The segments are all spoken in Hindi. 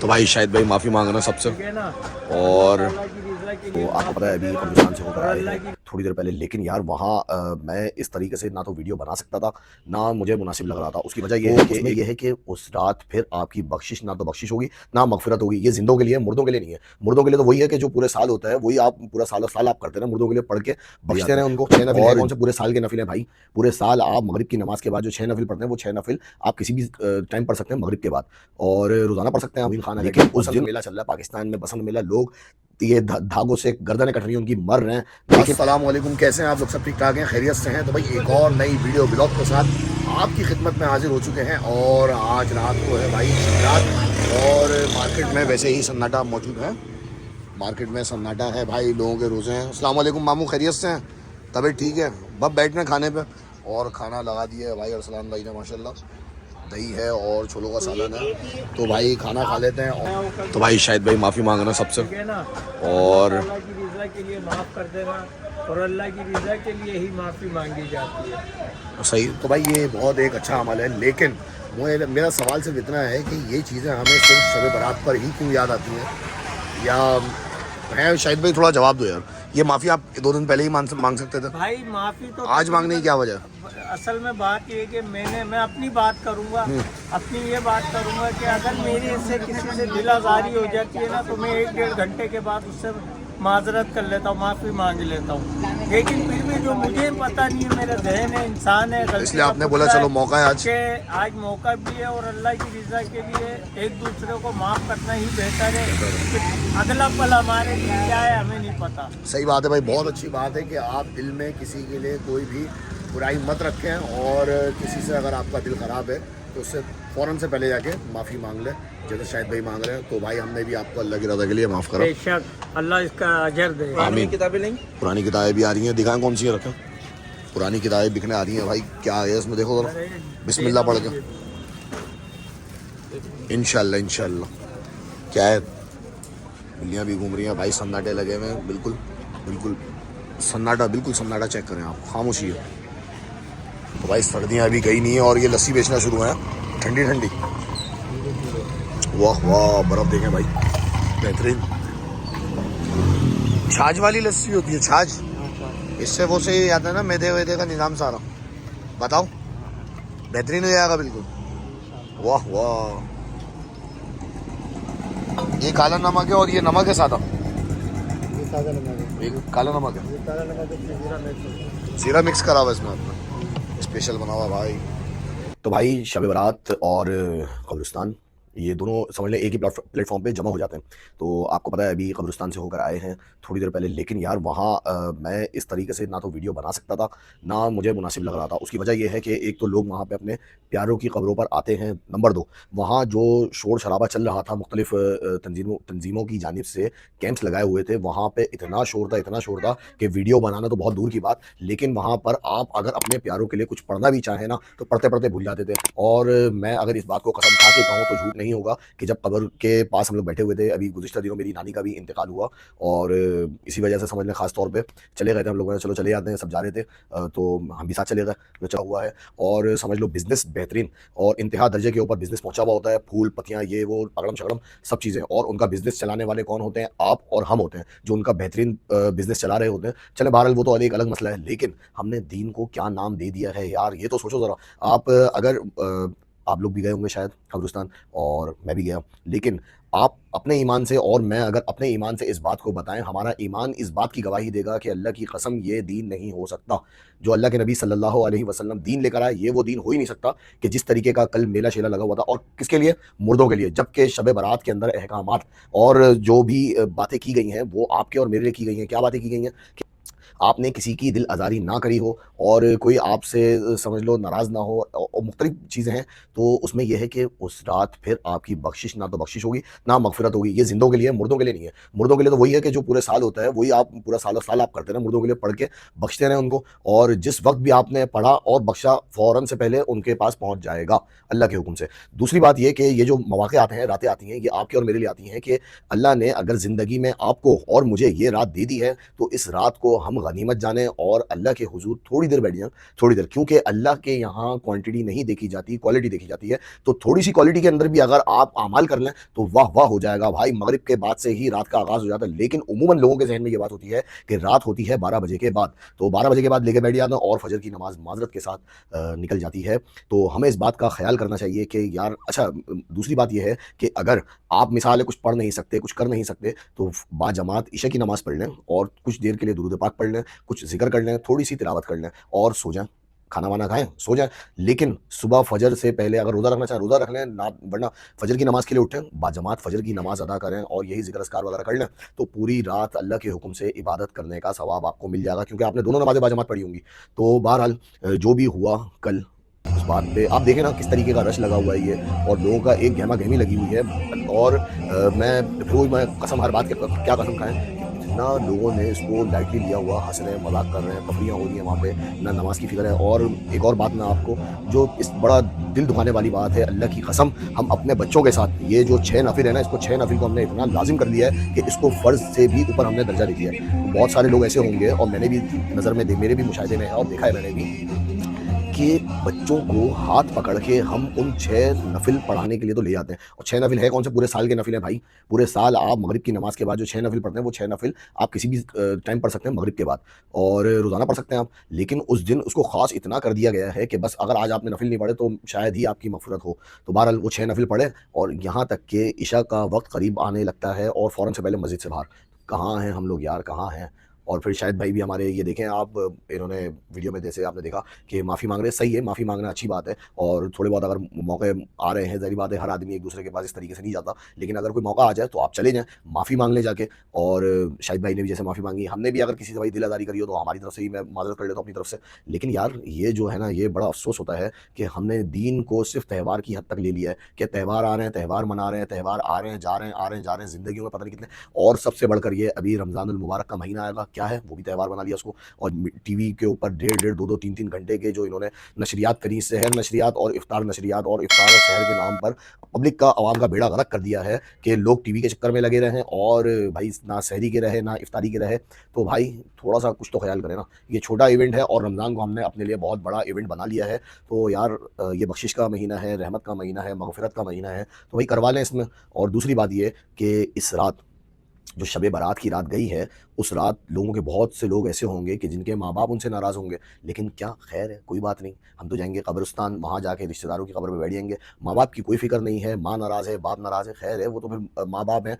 तो भाई शायद भाई माफ़ी मांगना सबसे। और तो आपको पता है अभी कब्रिस्तान से होकर आए हैं थोड़ी देर पहले, लेकिन यार वहाँ मैं इस तरीके से ना तो वीडियो बना सकता था ना मुझे मुनासिब लग रहा था। उसकी वजह ये है कि उस रात फिर आपकी बख्शिश ना तो बख्शिश होगी ना मगफिरत होगी। ये जिंदों के लिए, मुर्दों के लिए नहीं है। मुर्दों के लिए तो वही है कि जो पूरे साल होता है वही आप पूरा साल साल आप करते हैं, मुर्दों के लिए पढ़ के बख्शते रहे उनको। 6 नफिल है, कौन से पूरे साल के नफिल है भाई? पूरे साल आप मगरिब की नमाज के बाद जो 6 नफिल पढ़ते हैं वो 6 नफिल आप किसी भी टाइम पढ़ सकते हैं मगरिब के बाद, और रोजाना पढ़ सकते हैं अमीन खान। लेकिन उस दिन मेला चल रहा है पाकिस्तान में, बसंत मेला, लोग ये धागों से गर्दनें कट रही हैं उनकी, मर रहे हैं। अस्सलाम वालेकुम, कैसे हैं आप लोग? सब ठीक ठाक हैं, खैरियत से हैं? तो भाई एक और नई वीडियो ब्लॉग के साथ आपकी खिदमत में हाजिर हो चुके हैं। और आज रात को है भाई रात, और मार्केट में वैसे ही सन्नाटा मौजूद है। मार्केट में सन्नाटा है भाई, लोगों के रोज़े हैं। अस्सलाम वालेकुम मामू, खैरियत से हैं? तबीयत ठीक है? बस बैठने खाने पे, और खाना लगा दिया है भाई अरसलान भाई ने माशाल्लाह। दही है और छोलों का सालन है, तो भाई खाना खा लेते हैं। तो भाई शायद भाई माफ़ी मांगना सबसे, और अल्लाह की रज़ा के लिए माफ़ कर देना, और अल्लाह की रज़ा के लिए ही माफ़ी मांगी जाती है। सही। तो भाई ये बहुत एक अच्छा अमल है, लेकिन मेरा सवाल सिर्फ इतना है कि ये चीज़ें हमें सिर्फ शब बारात पर ही क्यों याद आती हैं? या है शायद भाई, थोड़ा जवाब दो यार। ये माफ़ी आप 2 दिन पहले ही मांग सकते थे भाई माफ़ी तो आज मांगने की क्या वजह? असल में बात ये है कि मैं अपनी बात करूंगा, अपनी ये बात करूंगा कि अगर मेरे से किसी से दिल आज़ारी हो जाती है ना, तो मैं 1-1.5 घंटे के बाद उससे माजरत कर लेता हूँ, माफ़ी मांग लेता हूँ। लेकिन फिर भी जो मुझे पता नहीं है, मेरा जहन है, इंसान है, इसलिए आपने बोला चलो मौका है आज। आज मौका भी है, और अल्लाह की रज़ा के लिए एक दूसरे को माफ़ करना ही बेहतर है। अगला पल हमारे लिए क्या है हमें नहीं पता। सही बात है भाई, बहुत अच्छी बात है कि आप दिल में किसी के लिए कोई भी बुराई मत रखें, और किसी से अगर आपका दिल ख़राब है तो उससे फ़ौरन से पहले जाके माफ़ी मांग लें, जैसे शायद भाई मांग रहे हैं। तो भाई हमने भी आपको अल्लाह की रज़ा के लिए माफ़ करा। बेशक अल्लाह इसका अजर दे। आमीन। किताबें नहीं, पुरानी किताबें भी आ रही हैं, दिखाएं कौन सी रखें? पुरानी किताबें बिकने आ रही हैं भाई, क्या है इसमें देखो जरा, बिस्मिल्लाह पढ़ के। इंशाल्लाह इंशाल्लाह। क्या है, बिल्लियाँ भी घूम रही हैं भाई, सन्नाटे लगे हुए हैं, बिल्कुल बिल्कुल सन्नाटा, बिल्कुल सन्नाटा। चेक करें आप, खामोशी है। तो भाई सर्दियाँ अभी गई नहीं है, और ये लस्सी बेचना शुरू है ठंडी ठंडी। वाह वाह, बर्फ़ देखें भाई, बेहतरीन। छाछ वाली लस्सी होती है, छाछ। इससे वो सही आता है ना, मैदे वैदे का निज़ाम सारा। बताओ, बेहतरीन हो जाएगा बिल्कुल। वाह वाह, ये काला नमक है और ये नमक है सादा। ये काला नमक है, जीरा मिक्स करा हुआ इसमें आपने, स्पेशल बना हुआ भाई। तो भाई शब बारात और कब्रिस्तान, ये दोनों समझ लें एक ही प्लेटफॉर्म पे जमा हो जाते हैं। तो आपको पता है अभी कब्रिस्तान से होकर आए हैं थोड़ी देर पहले, लेकिन यार वहाँ मैं इस तरीके से ना तो वीडियो बना सकता था ना मुझे मुनासिब लग रहा था। उसकी वजह ये है कि एक तो लोग वहाँ पे अपने प्यारों की कब्रों पर आते हैं, नंबर 2 वहाँ जो शोर शराबा चल रहा था, मुख्तलिफ तंजीमों की जानिब से कैंप्स लगाए हुए थे, वहाँ पर इतना शोर था कि वीडियो बनाना तो बहुत दूर की बात, लेकिन वहाँ पर आप अगर अपने प्यारों के लिए कुछ पढ़ना भी चाहें ना, तो पढ़ते पढ़ते भूल जाते थे। और मैं अगर इस बात को कसम खा के कहूँ तो झूठ नहीं होगा कि जब कब्र के पास हम लोग बैठे हुए थे, अभी गुज़िश्ता दिनों मेरी नानी का भी इंतकाल हुआ, और इसी वजह से समझ लें ख़ास तौर पे चले गए थे हम लोगों ने, चलो चले जाते हैं, सब जा रहे थे, तो हम भी साथ चले गए, जो चला हुआ है। और समझ लो बिज़नेस बेहतरीन और इंतहा दर्जे के ऊपर बिज़नेस पहुंचा हुआ होता है, फूल पत्तियाँ ये वो अगड़म शगड़म सब चीज़ें। और उनका बिज़नेस चलाने वाले कौन होते हैं? आप और हम होते हैं, जो उनका बेहतरीन बिज़नेस चला रहे होते हैं। चले बहरहाल वो तो एक अलग मसला है, लेकिन हमने दीन को क्या नाम दे दिया है यार, ये तो सोचो ज़रा। आप अगर आप लोग भी गए होंगे शायद कब्रिस्तान, और मैं भी गया, लेकिन आप अपने ईमान से और मैं अगर अपने ईमान से इस बात को बताएं, हमारा ईमान इस बात की गवाही देगा कि अल्लाह की कसम ये दीन नहीं हो सकता जो अल्लाह के नबी सल्लल्लाहु अलैहि वसल्लम दीन लेकर आए। ये वो दीन हो ही नहीं सकता कि जिस तरीके का कल मेला शेला लगा हुआ था, और किसके लिए? मुर्दों के लिए। जबकि शब बारात के अंदर अहकामात और जो भी बातें की गई हैं वो आपके और मेरे लिए की गई हैं। क्या बातें की गई हैं? आपने किसी की दिल आज़ारी ना करी हो, और कोई आपसे समझ लो नाराज़ ना हो, और मुख्तलिफ़ चीज़ें हैं। तो उसमें यह है कि उस रात फिर आपकी बख्शिश ना तो बख्शिश होगी ना मगफिरत होगी। ये जिंदों के लिए, मुर्दों के लिए नहीं है। मुर्दों के लिए तो वही है कि जो पूरे साल होता है वही आप पूरा साल साल आप करते हैं, मुर्दों के लिए पढ़ के बख्शते रहें उनको, और जिस वक्त भी आपने पढ़ा और बख्शा फ़ौरन से पहले उनके पास पहुँच जाएगा अल्लाह के हुक्म से। दूसरी बात यह कि ये जो मौक़े आते हैं, रातें आती हैं, ये आपके और मेरे लिए आती हैं कि अल्लाह ने अगर ज़िंदगी में आपको और मुझे ये रात दे दी है, तो इस रात को हम गनीमत जाने और अल्लाह के हुजूर थोड़ी देर बैठ जाएं, थोड़ी देर, क्योंकि अल्लाह के यहाँ क्वांटिटी नहीं देखी जाती, क्वालिटी देखी जाती है। तो थोड़ी सी क्वालिटी के अंदर भी अगर आप अमाल कर लें तो वाह वाह हो जाएगा भाई। मगरिब के बाद से ही रात का आगाज़ हो जाता है, लेकिन उमूमन लोगों के जहन में ये बात होती है कि रात होती है 12 बजे के बाद, तो 12 बजे के बाद लेके बैठ जाना और फजर की नमाज माजरत के साथ निकल जाती है। तो हमें इस बात का ख्याल करना चाहिए कि यार अच्छा, दूसरी बात यह है कि अगर आप मिसाल है कुछ पढ़ नहीं सकते, कुछ कर नहीं सकते, तो बाजमात इशा की नमाज़ पढ़ लें और कुछ देर के लिए दुरूद पाक पढ़ लें, कुछ ज़िक्र कर लें, थोड़ी सी तिलावत कर लें और सो जाएँ। खाना वाना खाएँ, सो जाएँ। लेकिन सुबह फजर से पहले अगर रोज़ा रखना चाहें, रोज़ा रख लें, ना वरना फजर की नमाज़ के लिए उठें, बाजमात फजर की नमाज़ अदा करें और यही ज़िक्र अस्कार वगैरह कर लें, तो पूरी रात अल्लाह के हुक्म से इबादत करने का सवाब आपको मिल जाएगा, क्योंकि आपने दोनों नमाज़ें बाजमात पढ़ी होंगी। तो बहरहाल जो भी हुआ कल, उस बात पे आप देखें ना किस तरीके का रश लगा हुआ है ये, और लोगों का एक गहमा-गहमी लगी हुई है। और मैं कसम हर बात के क्या कसम खाएँ, जितना लोगों ने इसको लाइटली लिया हुआ, हँस रहे हैं, मज़ाक कर रहे हैं, तफरीयाँ हो रही हैं वहाँ पे, ना नमाज़ की फ़िक्र है। और एक और बात मैं आपको, जो इस बड़ा दिल दुखाने वाली बात है, अल्लाह की कसम हम अपने बच्चों के साथ ये जो 6 नफ़िल है ना, इसको 6 नफ़िल को हमने इतना लाज़िम कर लिया है कि इसको फ़र्ज़ से भी ऊपर हमने दर्जा दे दिया है। तो बहुत सारे लोग ऐसे होंगे, और मैंने भी नज़र में मेरे भी मुशाहिदे में है और देखा है मैंने भी, कि बच्चों को हाथ पकड़ के हम उन 6 नफ़िल पढ़ाने के लिए तो ले जाते हैं। और 6 नफ़िल है कौन से, पूरे साल के नफ़िल हैं भाई। पूरे साल आप मगरिब की नमाज़ के बाद जो 6 नफ़िल पढ़ते हैं, वो 6 नफ़िल आप किसी भी टाइम पढ़ सकते हैं मगरिब के बाद, और रोज़ाना पढ़ सकते हैं आप। लेकिन उस दिन उसको ख़ास इतना कर दिया गया है कि बस अगर आज आपने नफ़िल नहीं पढ़े तो शायद ही आपकी मग़फ़िरत हो। तो बहरहाल वो 6 नफ़िल पढ़े, और यहाँ तक कि इशा का वक़्त करीब आने लगता है और फ़ौरन से पहले मस्जिद से बाहर। कहाँ हैं हम लोग यार, कहाँ हैं? और फिर शायद भाई भी हमारे, ये देखें आप, इन्होंने वीडियो में जैसे आपने देखा कि माफ़ी मांग रहे हैं, सही है, माफ़ी मांगना अच्छी बात है, और थोड़े बहुत अगर मौके आ रहे हैं, ज़ाहिर बात है हर आदमी एक दूसरे के पास इस तरीके से नहीं जाता, लेकिन अगर कोई मौका आ जाए तो आप चले जाएँ, माफ़ी मांग लें जाके। और शाहिद भाई ने भी जैसे माफ़ी मांगी, हमने भी अगर किसी से भाई दिल आज़ारी करी हो तो हमारी तरफ से ही मैं माज़रत कर लेता हूँ अपनी तरफ से। लेकिन यार ये जो है ना, ये बड़ा अफ़सोस होता है कि हमने दीन को सिर्फ़ त्यौहार की हद तक ले लिया है, कि त्यौहार आ रहे हैं, त्यौहार मना रहे हैं, त्यौहार आ रहे हैं, जा रहे हैं, आ रहे हैं, जा रहे हैं, ज़िंदगियों में पता नहीं कितने। और सबसे बढ़कर ये अभी रमज़ानुल मुबारक का महीना आएगा, क्या है, वो भी त्यौहार बना लिया उसको। और टीवी के ऊपर डेढ़-डेढ़, 2-2, 3-3 घंटे के जो इन्होंने नशरियात करी, सहर नशरियात और इफ्तार नशरियात, और इफ्तार और सहर के नाम पर पब्लिक का, अवाम का बेड़ा गर्क कर दिया है कि लोग टीवी के चक्कर में लगे रहें और भाई ना सहरी के रहे ना इफ्तारी के रहे। तो भाई थोड़ा-सा कुछ तो ख़्याल करें ना। ये छोटा इवेंट है और रमज़ान को हमने अपने लिए बहुत बड़ा इवेंट बना लिया है। तो यार ये बख्शिश का महीना है, रहमत का महीना है, मग़फ़िरत का महीना है, तो भाई करवा लें इसमें। और दूसरी बात ये कि इस रात, जो शब बारात की रात गई है, उस रात लोगों के बहुत से लोग ऐसे होंगे कि जिनके माँ-बाप उनसे नाराज़ होंगे, लेकिन क्या खैर है, कोई बात नहीं, हम तो जाएँगे कब्रिस्तान, वहाँ जाके रिश्तेदारों की कब्र पे बैठ जाएँगे। माँ-बाप की कोई फ़िक्र नहीं है, माँ नाराज़ है, बाप नाराज़ है, खैर है, वो तो फिर माँ-बाप हैं,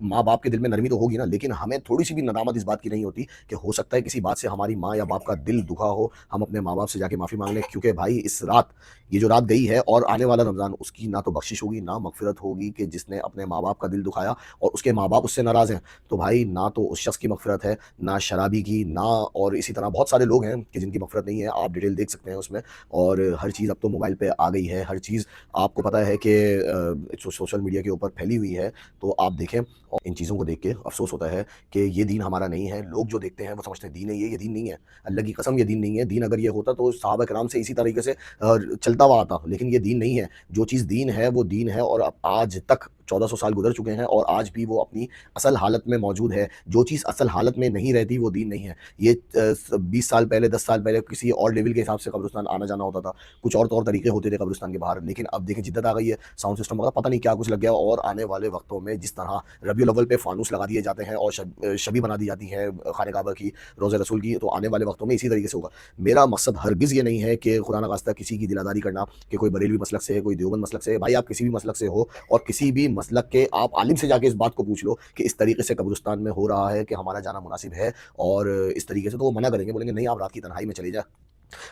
माँ-बाप के दिल में नरमी तो होगी ना, लेकिन हमें थोड़ी-सी भी नदामत इस बात की नहीं होती कि हो सकता है किसी बात से हमारी माँ या बाप का दिल दुखा हो, हम अपने माँ-बाप से जाके माफ़ी माँग लें, क्योंकि भाई इस रात, ये जो रात गई है और आने वाला रमज़ान, उसकी ना तो बख्शिश होगी, ना मग़फ़िरत होगी, कि जिसने अपने माँ-बाप का दिल दुखाया और उसके माँ-बाप उससे नाराज़ हैं। तो भाई ना तो उस शख़्स की मग़फ़िरत है, ना शराबी की, ना, और इसी तरह बहुत सारे लोग हैं कि जिनकी मग़फ़िरत नहीं है, आप डिटेल देख सकते हैं उसमें। और हर चीज़ अब तो मोबाइल पे आ गई है, हर चीज़ आपको पता है कि सोशल मीडिया के ऊपर फैली हुई है, तो आप देखें। और इन चीज़ों को देख के अफ़सोस होता है कि ये दीन हमारा नहीं है। लोग जो देखते हैं वो समझते हैं दीन है ये दीन नहीं है। अल्लाह की कसम ये दीन नहीं है। दीन अगर ये होता तो सहाबा किराम से इसी तरीके से चलता हुआ आता, लेकिन ये दीन नहीं है। जो चीज़ दीन है वो दीन है, और अब आज तक 1400 साल गुज़र चुके हैं और आज भी वो अपनी असल हालत में मौजूद है। जो चीज़ असल हालत में नहीं रहती वो दीन नहीं है। ये 20 साल पहले, 10 साल पहले किसी और लेवल के हिसाब से कब्रिस्तान आना-जाना होता था। कुछ और तौर तरीके होते थे कब्रिस्तान के बाहर, लेकिन अब देखिए जिद्दत आ गई है, साउंड सिस्टम वगैरह पता नहीं क्या कुछ लग गया। और आने वाले वक्तों में जिस तरह रबीउल अव्वल पे फानूस लगा दिए जाते हैं और शबी बना दी जाती है खाने काबा की, रोज़े रसूल की, तो आने वाले वक्तों में इसी तरीके से होगा। मेरा मकसद हरगिज़ ये नहीं है कि खुदा न खास्ता किसी की दिलादारी करना कि कोई बरेलवी मसलक से है, कोई देवबंद मसलक से है। भाई आप किसी भी मसलक से हो और किसी भी मसलक के आप आलिम से जाके इस बात को पूछ लो कि इस तरीके से कब्रिस्तान में हो रहा है कि हमारा जाना मुनासिब है, और इस तरीके से, तो वो मना करेंगे, बोलेंगे नहीं आप रात की तन्हाई में चले जाए।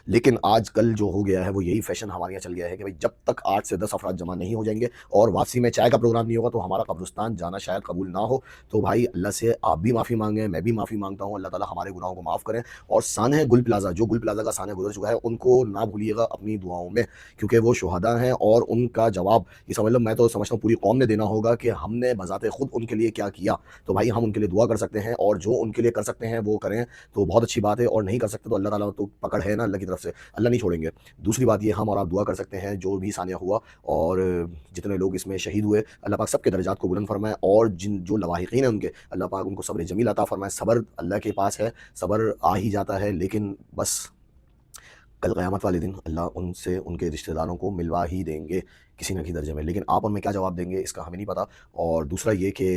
लेकिन आजकल जो हो गया है वो यही फ़ैशन हमारे यहाँ चल गया है कि भाई जब तक 8 से 10 अफ़राद जमा नहीं हो जाएंगे और वापसी में चाय का प्रोग्राम नहीं होगा तो हमारा कब्रिस्तान जाना शायद कबूल ना हो। तो भाई अल्लाह से आप भी माफ़ी मांगें, मैं भी माफ़ी मांगता हूँ, अल्लाह ताला हमारे गुनाहों को माफ़ करें। और सानह गुल प्लाज़ा, जो गुल प्लाज़ा का सानह गुजर चुका है, उनको ना भूलिएगा अपनी दुआओं में, क्योंकि वो शुहदा हैं और उनका जवाब ये समझ लो, मैं तो समझता हूँ पूरी कौम ने देना होगा कि हमने बज़ाते खुद उनके लिए क्या किया। तो भाई हम उनके लिए दुआ कर सकते हैं और जो उनके लिए कर सकते हैं वो करें, तो बहुत अच्छी बात है, और नहीं कर सकते तो अल्लाह ताला तो पकड़ है ना, अल्लाह की तरफ से, अल्लाह नहीं छोड़ेंगे। दूसरी बात ये, हम और आप दुआ कर सकते हैं जो भी सानिया हुआ और जितने लोग इसमें शहीद हुए, अल्लाह पाक सबके दर्जात को बुलंद फरमाए, और जिन जो लवाहिकीन हैं उनके, अल्लाह पाक उनको सब्र जमील अता फरमाए। सब्र अल्लाह के पास है, सब्र आ ही जाता है, लेकिन बस कल क़यामत वाले दिन अल्लाह उनसे उनके रिश्तेदारों को मिलवा ही देंगे किसी न किसी दर्जे में, लेकिन आप उनमें क्या जवाब देंगे इसका हमें नहीं पता। और दूसरा ये कि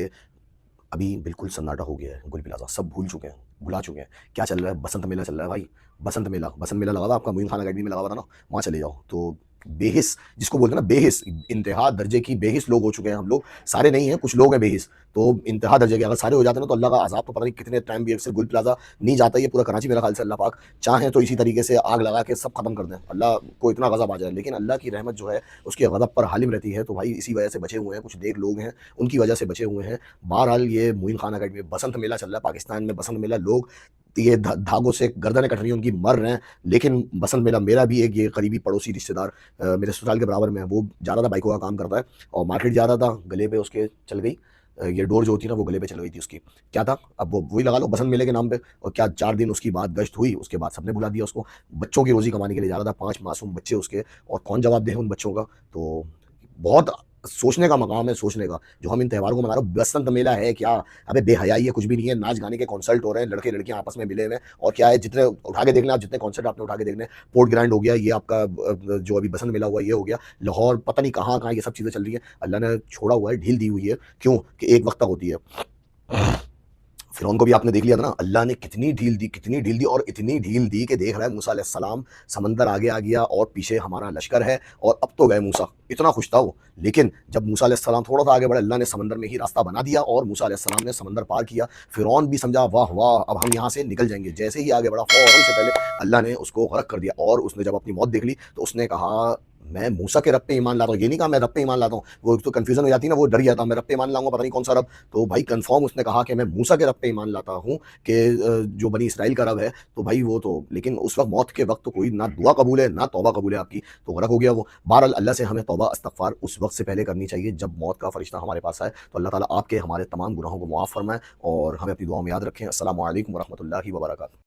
अभी बिल्कुल सन्नाटा हो गया है गुल प्लाजा, सब भूल चुके हैं, भुला चुके हैं क्या चल रहा है। बसंत मेला चल रहा है भाई, बसंत मेला लगा था आपका, मोइन खान अकेडमी में लगा हुआ था ना, वहाँ चले जाओ। तो बेहिस, जिसको बोलते हैं ना बेहिस, इंतहा दर्जे की बेहिस लोग हो चुके हैं हम लोग, सारे नहीं हैं, कुछ लोग हैं बेहिस, तो इंतहा दर्जे के अगर सारे हो जाते हैं ना तो अल्लाह का अज़ाब तो पता नहीं कितने टाइम भी से गुल प्लाजा नहीं जाता, ये पूरा कराची मेरा ख्याल से अल्लाह पाक चाहें तो इसी तरीके से आग लगा के सब खत्म कर दें, अल्लाह को इतना गज़ब आ जाए। लेकिन अल्लाह की रहमत जो है उसके गज़ब पर हालिम रहती है, तो भाई इसी वजह से बचे हुए हैं, कुछ देर लोग हैं उनकी वजह से बचे हुए हैं। बहरहाल ये मोइन खान अकेडमी बसंत मेला चल रहा है, पाकिस्तान में बसंत मेला, लोग ये धागों से गर्दनें कट रही हैं उनकी, मर रहे हैं, लेकिन बसंत मेला, मेरा भी एक ये करीबी पड़ोसी रिश्तेदार मेरे ससुराल के बराबर में है, वो जा रहा था, बाइकों का काम करता है, और मार्केट जा रहा था, गले पे उसके चल गई ये डोर जो होती है ना, वो गले पे चल गई थी उसकी। क्या था, अब वो वही लगा लो बसंत मेले के नाम पे, और क्या 4 दिन उसकी बात गश्त हुई, उसके बाद सबने बुला दिया उसको। बच्चों की रोज़ी कमाने के लिए जा रहा था, 5 मासूम बच्चे उसके, और कौन जवाब दे उन बच्चों का। तो बहुत सोचने का मकाम है, सोचने का, जो हम इन त्योहारों को मना रहे हो, बसंत मेला है क्या? अबे बेहयाई है, कुछ भी नहीं है, नाच गाने के कॉन्सर्ट हो रहे हैं, लड़के लड़कियां आपस में मिले हुए हैं, और क्या है, जितने उठा के देख लें आप, जितने कॉन्सर्ट आपने उठा के देख लें, पोर्ट ग्रैंड हो गया, ये आपका जो अभी बसंत मेला हुआ ये हो गया, लाहौर, पता नहीं कहाँ कहाँ ये सब चीज़ें चल रही हैं। अल्लाह ने छोड़ा हुआ है, ढील दी हुई है, क्यों कि एक वक्त तक होती है। फ़िरौन को भी आपने देख लिया था ना, अल्लाह ने कितनी ढील दी, कितनी ढील दी, और इतनी ढील दी कि देख रहा है मूसा अलैहिस्सलाम, समंदर आगे आ गया और पीछे हमारा लश्कर है, और अब तो गए मूसा, इतना खुश था वो। लेकिन जब मूसा अलैहिस्सलाम थोड़ा सा आगे बढ़े, अल्लाह ने समंदर में ही रास्ता बना दिया और मूसा अलैहिस्सलाम ने समंदर पार किया। फ़िरौन भी समझा वाह वाह, अब हम यहाँ से निकल जाएंगे, जैसे ही आगे बढ़ा फ़ौरन से पहले अल्लाह ने उसको गरक कर दिया, और उसने जब अपनी मौत देख ली तो उसने कहा मैं मूसा के रब पे ईमान लाता हूँ, ये नहीं कहा मैं रब पे ईमान लाता हूँ, वो तो कन्फ्यूजन हो जाती है ना, वो डर गया था, मैं रब पे ईमान लाऊंगा, पता नहीं कौन सा रब। तो भाई कंफर्म उसने कहा कि मैं मूसा के रब पे ईमान लाता हूँ, कि जो बनी इसराइल का रब है। तो भाई वो तो, लेकिन उस वक्त मौत के वक्त तो कोई ना दुआ कबूल है ना तौबा कबूल है आपकी, तो गरक हो गया वो। बहरहाल अल्लाह से हमें तौबा इस्तगफार उस वक्त से पहले करनी चाहिए जब मौत का फरिश्ता हमारे पास आए। तो अल्लाह ताला आपके हमारे तमाम गुनाहों को मुआफ़ फरमाए और हमें अपनी दुआओं में याद रखें। अस्सलामु अलैकुम व रहमतुल्लाहि व बरकातुहू।